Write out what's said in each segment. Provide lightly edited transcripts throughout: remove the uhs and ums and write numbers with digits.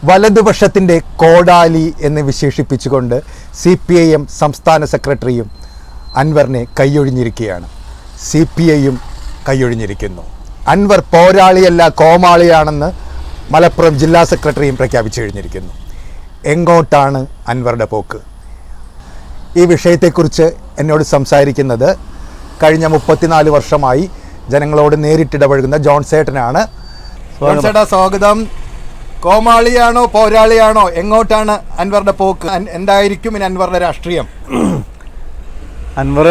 വലതുപക്ഷത്തിൻ്റെ കോടാലി എന്ന് വിശേഷിപ്പിച്ചുകൊണ്ട് CPIM സംസ്ഥാന സെക്രട്ടറിയും അൻവറിനെ കൈയൊഴിഞ്ഞിരിക്കുകയാണ്. CPIയും കൈയൊഴിഞ്ഞിരിക്കുന്നു. അൻവർ പോരാളിയല്ല കോമാളിയാണെന്ന് മലപ്പുറം ജില്ലാ സെക്രട്ടറിയും പ്രഖ്യാപിച്ചു കഴിഞ്ഞിരിക്കുന്നു. എങ്ങോട്ടാണ് അൻവറുടെ പോക്ക്? ഈ വിഷയത്തെക്കുറിച്ച് എന്നോട് സംസാരിക്കുന്നത് കഴിഞ്ഞ 34 വർഷമായി ജനങ്ങളോട് നേരിട്ടിടപഴകുന്ന ജോൺസേട്ടനാണ്. ജോൺസേട്ടാ, സ്വാഗതം. കോമാളിയാണോ പോരാളിയാണോ, എങ്ങോട്ടാണ് അൻവറുടെ പോക്ക്? എന്തായിരിക്കും ഇനി അൻവറുടെ രാഷ്ട്രീയം? അൻവർ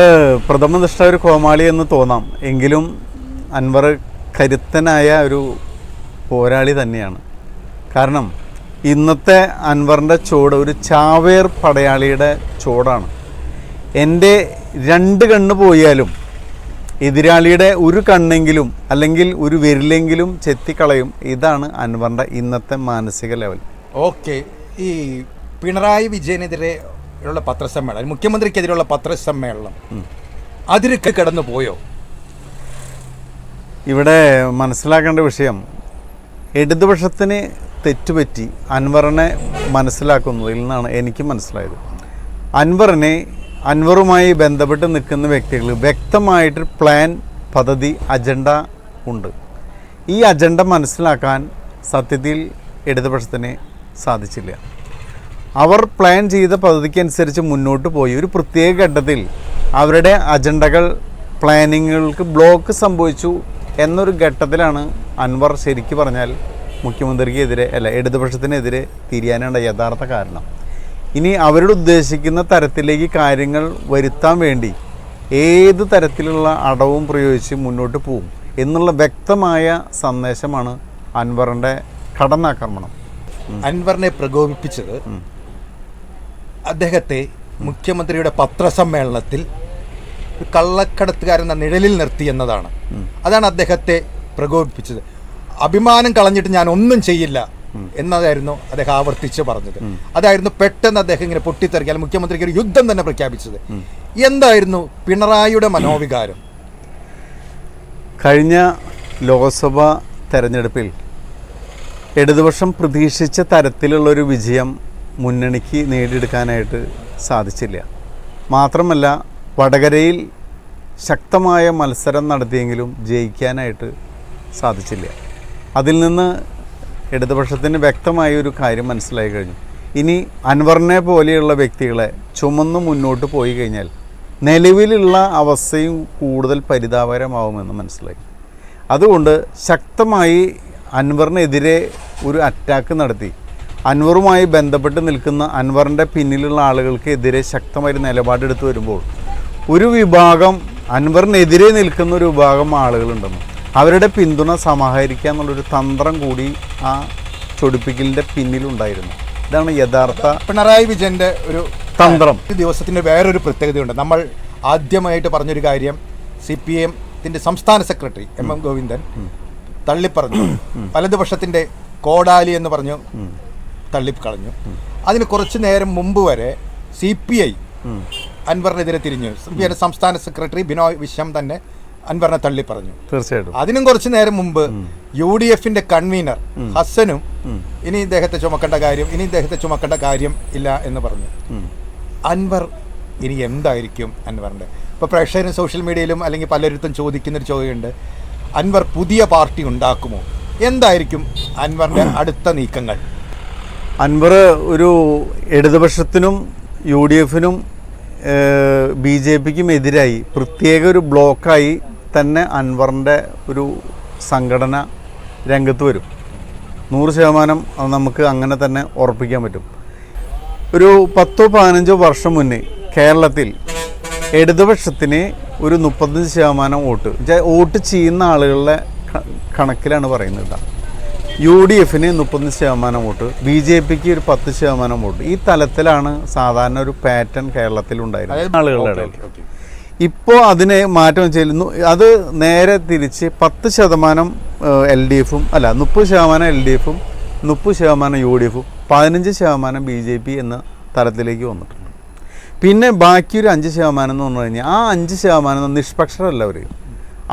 പ്രഥമ ദൃഷ്ട ഒരു കോമാളി എന്ന് തോന്നാം, എങ്കിലും അൻവർ കരുത്തനായ ഒരു പോരാളി തന്നെയാണ്. കാരണം ഇന്നത്തെ അൻവറിൻ്റെ ചുവട് ഒരു ചാവേർ പടയാളിയുടെ ചുവടാണ്. എൻ്റെ 2 കണ്ണ് പോയാലും എതിരാളിയുടെ ഒരു കണ്ണെങ്കിലും അല്ലെങ്കിൽ ഒരു വിരലെങ്കിലും ചെത്തിക്കളയും. ഇതാണ് അൻവറിൻ്റെ ഇന്നത്തെ മാനസിക ലെവൽ. ഓക്കെ, ഈ പിണറായി വിജയനെതിരെ ഉള്ള പത്രസമ്മേളനം, മുഖ്യമന്ത്രിക്കെതിരെയുള്ള പത്രസമ്മേളനം അതിൽ കടന്നു പോയോ? ഇവിടെ മനസ്സിലാക്കേണ്ട വിഷയം, ഇടതുപക്ഷത്തിന് തെറ്റുപറ്റി അൻവറിനെ മനസ്സിലാക്കുന്നതിൽ നിന്നാണ് എനിക്ക് മനസ്സിലായത്. അൻവറുമായി ബന്ധപ്പെട്ട് നിൽക്കുന്ന വ്യക്തികൾ വ്യക്തമായിട്ട് പ്ലാൻ, പദ്ധതി, അജണ്ട ഉണ്ട്. ഈ അജണ്ട മനസ്സിലാക്കാൻ സത്യത്തിൽ ഇടതുപക്ഷത്തിന് സാധിച്ചില്ല. അവർ പ്ലാൻ ചെയ്ത പദ്ധതിക്കനുസരിച്ച് മുന്നോട്ട് പോയി ഒരു പ്രത്യേക ഘട്ടത്തിൽ അവരുടെ അജണ്ടകൾ, പ്ലാനിങ്ങുകൾക്ക് ബ്ലോക്ക് സംഭവിച്ചു എന്നൊരു ഘട്ടത്തിലാണ് അൻവർ ശരിക്ക് പറഞ്ഞാൽ മുഖ്യമന്ത്രിക്കെതിരെ ഇടതുപക്ഷത്തിനെതിരെ തിരിയാനുള്ള യഥാർത്ഥ കാരണം. ഇനി അവരുടെ ഉദ്ദേശിക്കുന്ന തരത്തിലേക്ക് കാര്യങ്ങൾ വരുത്താൻ വേണ്ടി ഏത് തരത്തിലുള്ള അടവും പ്രയോഗിച്ച് മുന്നോട്ട് പോകും എന്നുള്ള വ്യക്തമായ സന്ദേശമാണ് അൻവറിൻ്റെ കടന്നാക്രമണം. അൻവറിനെ പ്രകോപിപ്പിച്ചത് അദ്ദേഹത്തെ മുഖ്യമന്ത്രിയുടെ പത്രസമ്മേളനത്തിൽ കള്ളക്കടത്തുകാരെന്ന നിഴലിൽ നിർത്തി എന്നതാണ്. അതാണ് അദ്ദേഹത്തെ പ്രകോപിപ്പിച്ചത്. അഭിമാനം കളഞ്ഞിട്ട് ഞാൻ ഒന്നും ചെയ്യില്ല എന്നതായിരുന്നു അദ്ദേഹം ആവർത്തിച്ച് പറഞ്ഞത്. അതായിരുന്നു പെട്ടെന്ന് അദ്ദേഹം ഇങ്ങനെ പൊട്ടിത്തെറിക്കാൻ മുഖ്യമന്ത്രിക്ക് ഒരു യുദ്ധം തന്നെ പ്രഖ്യാപിച്ചത്. എന്തായിരുന്നു പിണറായിയുടെ മനോവികാരം? കഴിഞ്ഞ ലോക്സഭാ തെരഞ്ഞെടുപ്പിൽ ഇടതുപക്ഷം പ്രതീക്ഷിച്ച തരത്തിലുള്ളൊരു വിജയം മുന്നണിക്ക് നേടിയെടുക്കാനായിട്ട് സാധിച്ചില്ല. മാത്രമല്ല, വടകരയിൽ ശക്തമായ മത്സരം നടത്തിയെങ്കിലും ജയിക്കാനായിട്ട് സാധിച്ചില്ല. അതിൽ നിന്ന് ഇടതുപക്ഷത്തിന് വ്യക്തമായ ഒരു കാര്യം മനസ്സിലായി കഴിഞ്ഞു. ഇനി അൻവറിനെ പോലെയുള്ള വ്യക്തികളെ ചുമന്ന് മുന്നോട്ട് പോയി കഴിഞ്ഞാൽ നിലവിലുള്ള അവസ്ഥയും കൂടുതൽ പരിതാപകരമാവുമെന്ന് മനസ്സിലായി. അതുകൊണ്ട് ശക്തമായി അൻവറിനെതിരെ ഒരു അറ്റാക്ക് നടത്തി അൻവറുമായി ബന്ധപ്പെട്ട് നിൽക്കുന്ന അൻവറിൻ്റെ പിന്നിലുള്ള ആളുകൾക്ക് എതിരെ ശക്തമായൊരു നിലപാടെടുത്ത് വരുമ്പോൾ ഒരു വിഭാഗം അൻവറിനെതിരെ നിൽക്കുന്ന ഒരു വിഭാഗം ആളുകളുണ്ടെന്ന് അവരുടെ പിന്തുണ സമാഹരിക്കുക എന്നുള്ളൊരു തന്ത്രം കൂടി ആ ചൊടിപ്പിക്കലിൻ്റെ പിന്നിലുണ്ടായിരുന്നു. ഇതാണ് യഥാർത്ഥ പിണറായി വിജയൻ്റെ ഒരു തന്ത്രം. ഈ ദിവസത്തിൻ്റെ വേറൊരു പ്രത്യേകതയുണ്ട്. നമ്മൾ ആദ്യമായിട്ട് പറഞ്ഞൊരു കാര്യം, CPIMത്തിൻ്റെ സംസ്ഥാന സെക്രട്ടറി MM ഗോവിന്ദൻ തള്ളിപ്പറഞ്ഞു. വലതുപക്ഷത്തിൻ്റെ കോടാലി എന്ന് പറഞ്ഞു തള്ളിക്കളഞ്ഞു. അതിന് കുറച്ചു നേരം മുമ്പ് വരെ CPI അൻവറിനെതിരെ തിരിഞ്ഞു. CPI സംസ്ഥാന സെക്രട്ടറി ബിനോയ് വിശ്വം തന്നെ അൻവറിനെ തള്ളിപ്പറഞ്ഞു. തീർച്ചയായിട്ടും. അതിനും കുറച്ചു നേരം മുമ്പ് UDFന്റെ കൺവീനർ ഹസനും ഇനി ഇദ്ദേഹത്തെ ചുമക്കേണ്ട കാര്യം ഇല്ല എന്ന് പറഞ്ഞു. അൻവർ ഇനി എന്തായിരിക്കും അൻവറിൻ്റെ? ഇപ്പോൾ പ്രേക്ഷകരും സോഷ്യൽ മീഡിയയിലും അല്ലെങ്കിൽ പലരിടത്തും ചോദിക്കുന്നൊരു ചോദ്യമുണ്ട്, അൻവർ പുതിയ പാർട്ടി ഉണ്ടാക്കുമോ? എന്തായിരിക്കും അൻവറിൻ്റെ അടുത്ത നീക്കങ്ങൾ? അൻവർ ഒരു ഇടതുപക്ഷത്തിനും UDFനും BJPക്കും എതിരായി പ്രത്യേക ഒരു ബ്ലോക്കായി തന്നെ അൻവറിൻ്റെ ഒരു സംഘടന രംഗത്ത് വരും. 100% അത് നമുക്ക് അങ്ങനെ തന്നെ ഉറപ്പിക്കാൻ പറ്റും. ഒരു 10-15 വർഷം മുന്നേ കേരളത്തിൽ ഇടതുപക്ഷത്തിന് ഒരു 35% വോട്ട് ചെയ്യുന്ന ആളുകളുടെ കണക്കിലാണ് പറയുന്നത്. UDFന് 30% വോട്ട്, BJPക്ക് ഒരു 10% വോട്ട്. ഈ തലത്തിലാണ് സാധാരണ ഒരു പാറ്റേൺ കേരളത്തിലുണ്ടായിരുന്നത് ആളുകളുടെ ഇടയിൽ. ഇപ്പോൾ അതിനെ മാറ്റം ചെയ്യുന്നു. അത് നേരെ തിരിച്ച് 10% LDFും 30% LDFും 30% UDFും 15% BJP എന്ന തലത്തിലേക്ക് വന്നിട്ടുണ്ട്. പിന്നെ ബാക്കി ഒരു 5% എന്ന് പറഞ്ഞു കഴിഞ്ഞാൽ ആ 5% നിഷ്പക്ഷരല്ല.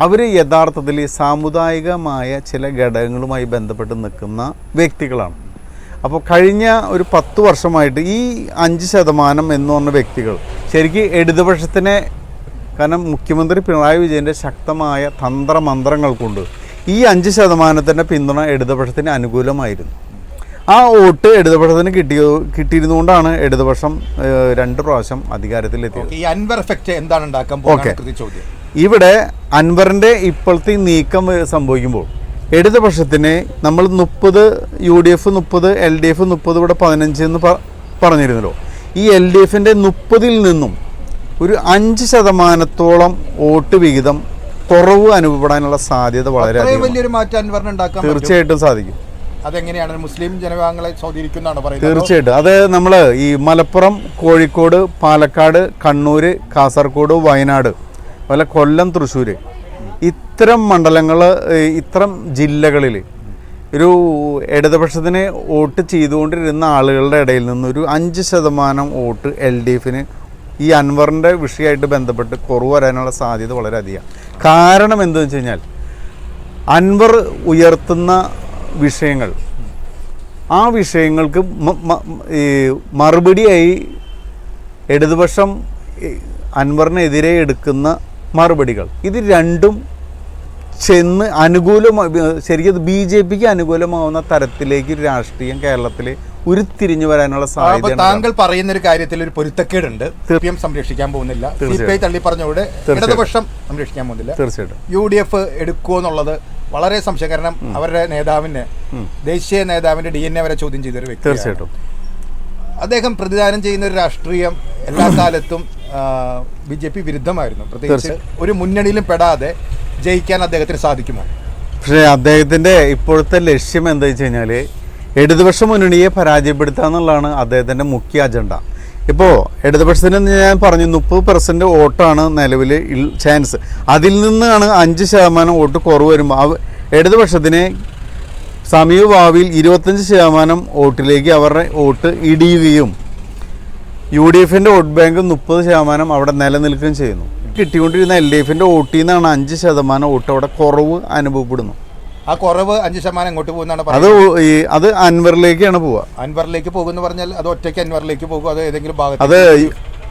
അവർ യഥാർത്ഥത്തിൽ സാമുദായികമായ ചില ഘടകങ്ങളുമായി ബന്ധപ്പെട്ട് നിൽക്കുന്ന വ്യക്തികളാണ്. അപ്പോൾ കഴിഞ്ഞ ഒരു 10 വർഷമായിട്ട് ഈ 5% എന്ന് പറഞ്ഞ വ്യക്തികൾ ശരിക്കും ഇടതുപക്ഷത്തിനെ, കാരണം മുഖ്യമന്ത്രി പിണറായി വിജയൻ്റെ ശക്തമായ തന്ത്രമന്ത്രങ്ങൾ കൊണ്ട് ഈ 5%ത്തിൻ്റെ പിന്തുണ ഇടതുപക്ഷത്തിന് അനുകൂലമായിരുന്നു. ആ വോട്ട് ഇടതുപക്ഷത്തിന് കിട്ടിയിരുന്നുകൊണ്ടാണ് ഇടതുപക്ഷം 2 പ്രാവശ്യം അധികാരത്തിലെത്തിയത്. ഈ അൻവർ എഫക്റ്റ് എന്താണ് ഉണ്ടാക്കാൻ പോകുന്നത് ചോദ്യം. ഇവിടെ അൻവറിൻ്റെ ഇപ്പോഴത്തെ നീക്കം സംഭവിക്കുമ്പോൾ ഇടതുപക്ഷത്തിന് നമ്മൾ 30 UDF 30 LDF 30 ഇവിടെ 15 എന്ന് പറഞ്ഞിരുന്നല്ലോ. ഈ LDFൻ്റെ 30-ൽ നിന്നും ഒരു 5% വോട്ട് വിഹിതം കുറവ് അനുഭവപ്പെടാനുള്ള സാധ്യത വളരെ വലിയൊരു മാറ്റം അൻവറിന് ഉണ്ടാക്കാൻ തീർച്ചയായിട്ടും സാധിക്കും. അതെങ്ങനെയാണ് മുസ്ലിം ജനവിഭാഗങ്ങളെ സ്വാധീനിക്കുന്നതാണ് പറയുന്നത്? തീർച്ചയായിട്ടും. അത് നമ്മൾ ഈ മലപ്പുറം, കോഴിക്കോട്, പാലക്കാട്, കണ്ണൂർ, കാസർഗോഡ്, വയനാട്, അതുപോലെ കൊല്ലം, തൃശ്ശൂർ, ഇത്തരം മണ്ഡലങ്ങൾ, ഇത്തരം ജില്ലകളിൽ ഒരു ഇടതുപക്ഷത്തിന് വോട്ട് ചെയ്തുകൊണ്ടിരുന്ന ആളുകളുടെ ഇടയിൽ നിന്നൊരു 5% വോട്ട് LDFന് ഈ അൻവറിൻ്റെ വിഷയമായിട്ട് ബന്ധപ്പെട്ട് കുറവ് വരാനുള്ള സാധ്യത വളരെ അധികമാണ്. കാരണം എന്താണെന്ന് വെച്ച് കഴിഞ്ഞാൽ അൻവർ ഉയർത്തുന്ന വിഷയങ്ങൾ, ആ വിഷയങ്ങൾക്ക് മറുപടിയായി ഇടതുപക്ഷം അൻവറിനെതിരെ എടുക്കുന്ന മറുപടികൾ, ഇത് രണ്ടും ചെന്ന് ശരിക്കും BJPക്ക് അനുകൂലമാവുന്ന തരത്തിലേക്ക് രാഷ്ട്രീയം കേരളത്തിൽ ഉരുത്തിരിഞ്ഞു വരാനുള്ള സാധ്യത. താങ്കൾ പറയുന്ന ഒരു കാര്യത്തിൽ ഒരു പൊരുത്തക്കേടുണ്ട്. CPM സംരക്ഷിക്കാൻ പോകുന്നില്ല, CPI തള്ളി പറഞ്ഞോടെ ഇടതുപക്ഷം സംരക്ഷിക്കാൻ പോകുന്നില്ല. തീർച്ചയായിട്ടും UDF എടുക്കുമോ എന്നുള്ളത് വളരെ സംശയം. കാരണം അവരുടെ നേതാവിനെ, ദേശീയ നേതാവിന്റെ DNA വരെ ചോദ്യം ചെയ്തൊരു വ്യക്തി. തീർച്ചയായിട്ടും അദ്ദേഹം പ്രതിദാനം ചെയ്യുന്ന ഒരു രാഷ്ട്രീയം എല്ലാ കാലത്തും BJP വിരുദ്ധമായിരുന്നു. പ്രത്യേകിച്ച് ഒരു മുന്നണിയിലും പെടാതെ ജയിക്കാൻ അദ്ദേഹത്തിന് സാധിക്കുമോ? പക്ഷേ അദ്ദേഹത്തിൻ്റെ ഇപ്പോഴത്തെ ലക്ഷ്യം എന്താ വെച്ച് കഴിഞ്ഞാൽ ഇടതുപക്ഷ മുന്നണിയെ പരാജയപ്പെടുത്തുക എന്നുള്ളതാണ് അദ്ദേഹത്തിൻ്റെ മുഖ്യ അജണ്ട. ഇപ്പോൾ ഇടതുപക്ഷത്തിന് ഞാൻ പറഞ്ഞു 30% വോട്ടാണ് നിലവിൽ ചാൻസ്. അതിൽ നിന്നാണ് 5% വോട്ട് കുറവ് വരുമ്പോൾ ഇടതുപക്ഷത്തിന് സമീപഭാവിയിൽ 25% വോട്ടിലേക്ക് അവരുടെ വോട്ട് ഇടിയുകയും UDFൻ്റെ വോട്ട് ബാങ്ക് 30% അവിടെ നിലനിൽക്കുകയും ചെയ്യുന്നു. കിട്ടിക്കൊണ്ടിരുന്ന LDFൻ്റെ വോട്ടിൽ നിന്നാണ് 5% വോട്ട് അവിടെ കുറവ് അനുഭവപ്പെടുന്നു. ആ കുറവ് 5% എങ്ങോട്ട് പോകുന്നതാണ്? അത് അൻവറിലേക്കാണ് പോവുക. അൻവറിലേക്ക് പോകുമെന്ന് പറഞ്ഞാൽ അത് ഒറ്റയ്ക്ക് അൻവറിലേക്ക് പോകും, അത് ഏതെങ്കിലും ഭാഗത്ത്? അത്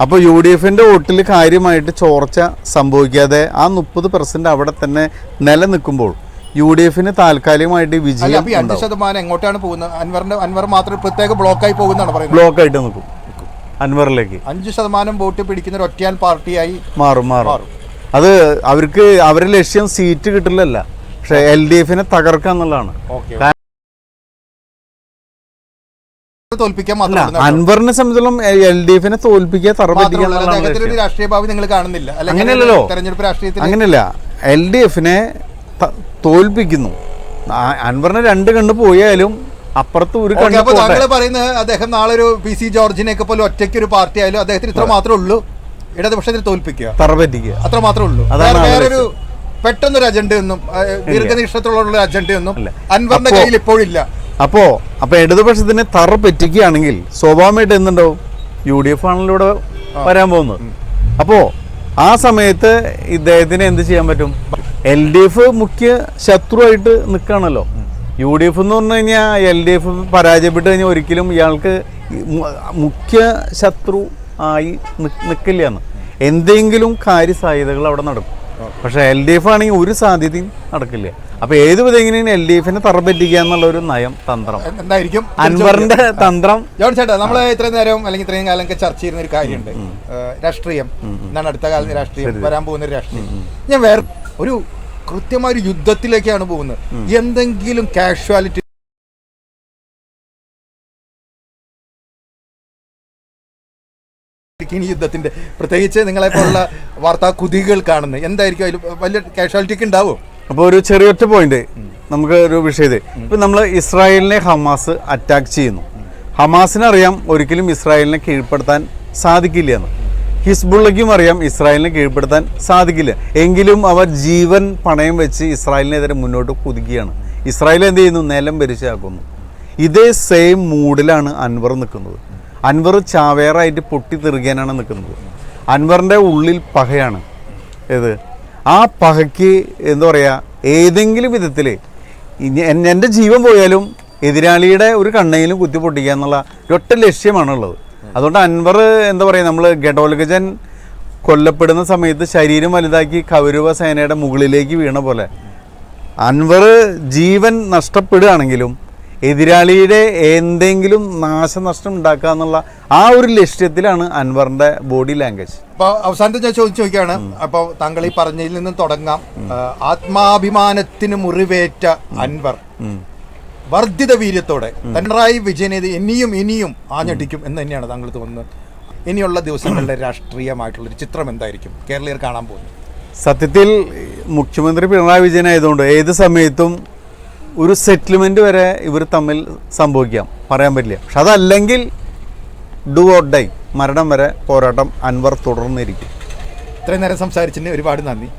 അപ്പോൾ UDFൻ്റെ വോട്ടിൽ കാര്യമായിട്ട് ചോർച്ച സംഭവിക്കാതെ ആ 30% അവിടെ തന്നെ നിലനിൽക്കുമ്പോൾ UDFന് താൽക്കാലികമായിട്ട് വിജയം. 5% എങ്ങോട്ടാണ് പോകുന്നത്? അൻവർ മാത്രം പ്രത്യേക ബ്ലോക്കായി പോകുന്നതാണ് പറയുന്നത്. ബ്ലോക്കായിട്ട് നിൽക്കും അൻവറിലേക്ക്. 5% വോട്ട് പിടിക്കുന്ന ഒരു ഒറ്റയാൻ പാർട്ടിയായി മാറും. അത് അവരുടെ ലക്ഷ്യം സീറ്റ് കിട്ടില്ലല്ല, പക്ഷെ LDFനെ തകർക്കുക എന്നുള്ളതാണ്. അൻവറിനെ സംബന്ധിച്ചിടത്തോളം LDFനെ തോൽപ്പിക്കുക, തറപറ്റിക്കുക. രാഷ്ട്രീയ ഭാവി നിങ്ങൾ കാണുന്നില്ല? അങ്ങനെയല്ലോ, തെരഞ്ഞെടുപ്പ് രാഷ്ട്രീയത്തിൽ അങ്ങനെയല്ല. LDFനെ തോൽപ്പിക്കുന്നു. അൻവറിനെ 2 കണ്ണ് പോയാലും അപ്പുറത്ത് ഒരു കണ്ണ്. താങ്കൾ പറയുന്നത് അദ്ദേഹം നാളെ ഒരു PC ജോർജിനെയൊക്കെ പോലെ ഒറ്റയ്ക്ക് ഒരു പാർട്ടി ആയാലും അദ്ദേഹത്തിന് ഇത്ര മാത്രമേ ഉള്ളൂ, ഇടതുപക്ഷത്തിൽ തോൽപ്പിക്കുക, തറപറ്റിക്കുക, അത്ര മാത്രമേ ഉള്ളൂ. വേറൊരു പെട്ടെന്നൊരു അജണ്ടയൊന്നും, ദീർഘനിഷ്ഠത്തിലുള്ള അജണ്ടയൊന്നും അൻവറിന്റെ കയ്യിൽ ഇപ്പോഴില്ല. അപ്പോ ഇടതുപക്ഷത്തിന് തറ പറ്റിക്കുകയാണെങ്കിൽ സ്വാഭാവികമായിട്ട് എന്തുണ്ടാവും? UDF ആണല്ലോ ഇവിടെ വരാൻ പോകുന്നത്. അപ്പോ ആ സമയത്ത് ഇദ്ദേഹത്തിന് എന്ത് ചെയ്യാൻ പറ്റും? LDF മുഖ്യ ശത്രുവായിട്ട് നിൽക്കുകയാണല്ലോ. UDF എന്ന് പറഞ്ഞു കഴിഞ്ഞാൽ LDF പരാജയപ്പെട്ട് കഴിഞ്ഞാൽ ഒരിക്കലും ഇയാൾക്ക് മുഖ്യ ശത്രു ആയി നിൽക്കില്ല എന്ന്. എന്തെങ്കിലും കാര്യസാധ്യതകൾ അവിടെ നടക്കും. പക്ഷെ LDF ആണെങ്കിൽ ഒരു സാധ്യതയും നടക്കില്ല. അപ്പൊ ഏത് വിധേനയും LDFനെ തറപറ്റിക്കുക എന്നുള്ള ഒരു തന്ത്രം എന്തായിരിക്കും അൻവറിന്റെ തന്ത്രം? ജോൺ ചേട്ടാ, നമ്മൾ ഇത്രയും നേരം അല്ലെങ്കിൽ ഇത്രയും കാലമൊക്കെ ചർച്ച ചെയ്യുന്ന ഒരു കാര്യമുണ്ട്, രാഷ്ട്രീയം എന്താണ്, അടുത്ത കാലത്ത് രാഷ്ട്രീയം, വരാൻ പോകുന്ന ഒരു രാഷ്ട്രീയം. ഞാൻ വേറെ ഒരു കൃത്യമായ ഒരു യുദ്ധത്തിലേക്കാണ് പോകുന്നത്. എന്തെങ്കിലും കാഷ്വാലിറ്റി യുദ്ധത്തിന്റെ, പ്രത്യേകിച്ച് നിങ്ങളെ പോലുള്ള വാർത്താ കുതികൾ കാണുന്നത്, എന്തായിരിക്കും അതിൽ വലിയ കാഷ്വാലിറ്റി ഉണ്ടാവും? അപ്പോൾ ഒരു ചെറിയൊറ്റ പോയിന്റ് നമുക്ക് ഒരു വിഷയത്തെ, ഇപ്പം നമ്മൾ ഇസ്രായേലിനെ ഹമാസ് അറ്റാക്ക് ചെയ്യുന്നു. ഹമാസിനറിയാം ഒരിക്കലും ഇസ്രായേലിനെ കീഴ്പ്പെടുത്താൻ സാധിക്കില്ല എന്ന്. ഹിസ്ബുള്ളയ്ക്കും അറിയാം ഇസ്രായേലിനെ കീഴ്പ്പെടുത്താൻ സാധിക്കില്ല. എങ്കിലും അവർ ജീവൻ പണയം വെച്ച് ഇസ്രായേലിനെതിരെ മുന്നോട്ട് കുതിക്കുകയാണ്. ഇസ്രായേൽ എന്ത് ചെയ്യുന്നു? നിലം പരിശാക്കുന്നു. ഇതേ സെയിം മൂഡിലാണ് അൻവർ നിൽക്കുന്നത്. അൻവർ ചാവേറായിട്ട് പൊട്ടിത്തെറിക്കാനാണ് നിൽക്കുന്നത്. അൻവറിൻ്റെ ഉള്ളിൽ പകയാണ്. ആ പകയ്ക്ക് എന്താ പറയുക, ഏതെങ്കിലും വിധത്തിൽ എൻ്റെ ജീവൻ പോയാലും എതിരാളിയുടെ ഒരു കണ്ണയിലും കുത്തി പൊട്ടിക്കുക എന്നുള്ള ഒറ്റ ലക്ഷ്യമാണുള്ളത്. അതുകൊണ്ട് അൻവർ എന്താ പറയുക, നമ്മൾ ഘടോത്കചൻ കൊല്ലപ്പെടുന്ന സമയത്ത് ശരീരം വലുതാക്കി കൗരവ സേനയുടെ മുകളിലേക്ക് വീണ പോലെ അൻവർ ജീവൻ നഷ്ടപ്പെടുകയാണെങ്കിലും എതിരാളിയുടെ എന്തെങ്കിലും നാശനഷ്ടം ഉണ്ടാക്കുക എന്നുള്ള ആ ഒരു ലക്ഷ്യത്തിലാണ് അൻവറിൻ്റെ ബോഡി ലാംഗ്വേജ്. അപ്പോൾ അവസാനത്തെ ഞാൻ ചോദിക്കുകയാണ്, അപ്പോൾ താങ്കൾ ഈ പറഞ്ഞതിൽ നിന്നും തുടങ്ങാം. ആത്മാഭിമാനത്തിന് മുറിവേറ്റ അൻവർ വർദ്ധിത വീര്യത്തോടെ പിണറായി വിജയനെ ഇനിയും ആഞ്ഞടിക്കും എന്ന് തന്നെയാണ് താങ്കൾ തോന്നുന്നത്. ഇനിയുള്ള ദിവസങ്ങളിലെ രാഷ്ട്രീയമായിട്ടുള്ളൊരു ചിത്രം എന്തായിരിക്കും കേരളീയർ കാണാൻ പോകുന്നത്? സത്യത്തിൽ മുഖ്യമന്ത്രി പിണറായി വിജയൻ ആയതുകൊണ്ട് ഏത് സമയത്തും ഒരു സെറ്റിൽമെൻറ്റ് വരെ ഇവർ തമ്മിൽ സംഭവിക്കാം, പറയാൻ പറ്റില്ല. പക്ഷെ അതല്ലെങ്കിൽ ഡു ഓർ ഡൈ, മരണം വരെ പോരാട്ടം അൻവർ തുടർന്നിരിക്കും. ഇത്രയും നേരം സംസാരിച്ചതിന് ഒരുപാട് നന്ദി.